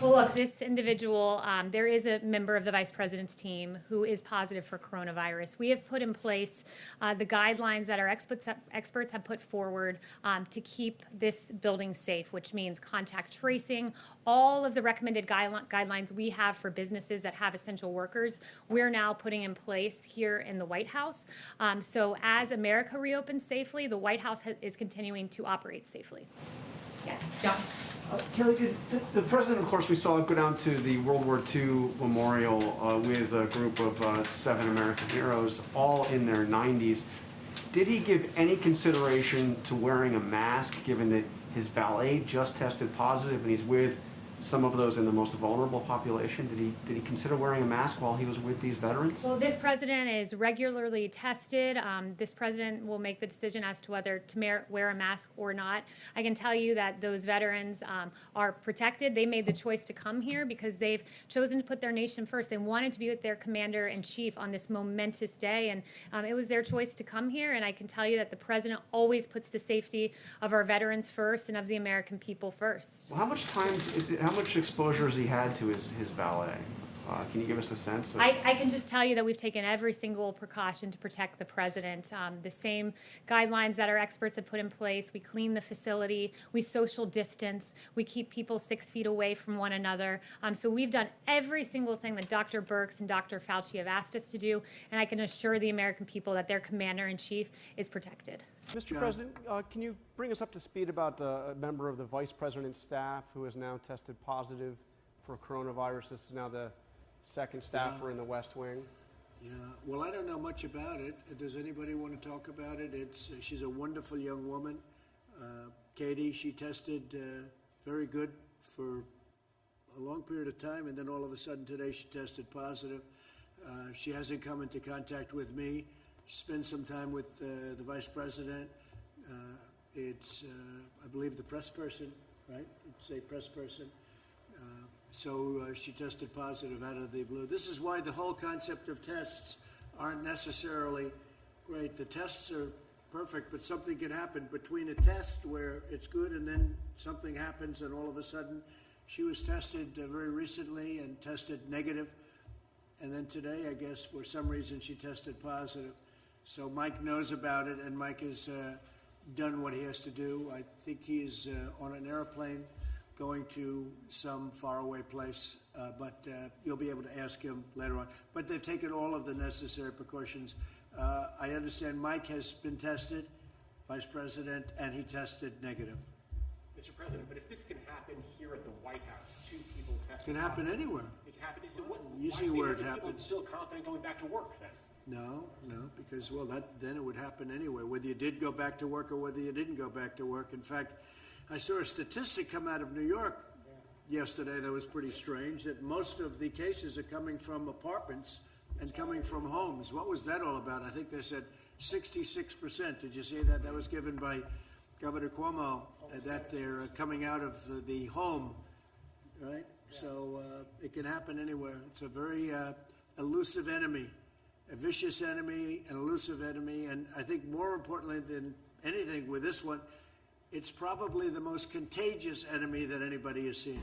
Well, look, this individual, there is a member of the vice president's team who is positive for coronavirus. We have put in place the guidelines that our experts have put forward to keep this building safe, which means contact tracing, all of the recommended guidelines we have for businesses that have essential workers, we're now putting in place here in the White House. So as America reopens safely, the White House is continuing to operate safely. Yes, John. Kelly, the president, of course, we saw go down to the World War II memorial with a group of 7 American heroes, all in their 90s. Did he give any consideration to wearing a mask, given that his valet just tested positive and he's with some of those in the most vulnerable population? Did he consider wearing a mask while he was with these veterans? Well, this president is regularly tested. This president will make the decision as to whether to wear a mask or not. I can tell you that those veterans are protected. They made the choice to come here because they've chosen to put their nation first. They wanted to be with their commander-in-chief on this momentous day, and it was their choice to come here. And I can tell you that the president always puts the safety of our veterans first and of the American people first. Well, how much exposure has he had to his valet? Can you give us a sense? I can just tell you that we've taken every single precaution to protect the president. The same guidelines that our experts have put in place. We clean the facility. We social distance. We keep people 6 feet away from one another. So we've done every single thing that Dr. Birx and Dr. Fauci have asked us to do, and I can assure the American people that their commander-in-chief is protected. Mr. President, can you bring us up to speed about a member of the vice president's staff who has now tested positive for coronavirus? This is now the second staffer in the West Wing. Yeah, well, I don't know much about it. Does anybody want to talk about it? She's a wonderful young woman. Katie, she tested very good for a long period of time, and then all of a sudden today she tested positive. She hasn't come into contact with me. She spent some time with the vice president. I believe, the press person, right? Say press person. So she tested positive out of the blue. This is why the whole concept of tests aren't necessarily great. The tests are perfect, but something can happen between a test where it's good and then something happens and all of a sudden she was tested very recently and tested negative. And then today, I guess, for some reason, she tested positive. So Mike knows about it, and Mike has done what he has to do. I think he is on an airplane going to some faraway place, but you'll be able to ask him later on. But they've taken all of the necessary precautions. I understand Mike has been tested, Vice President, and he tested negative. Mr. President, but if this can happen here at the White House, 2 people tested. It can happen anywhere. It can happen. So what? You see where it happens. Still confident going back to work then? No, because, well, then it would happen anyway, whether you did go back to work or whether you didn't go back to work. In fact, I saw a statistic come out of New York yesterday that was pretty strange, that most of the cases are coming from apartments and coming from homes. What was that all about? I think they said 66%. Did you see that? That was given by Governor Cuomo, that they're coming out of the home, right? So it can happen anywhere. It's a very elusive enemy, a vicious enemy, an elusive enemy, and I think more importantly than anything with this one, it's probably the most contagious enemy that anybody has seen.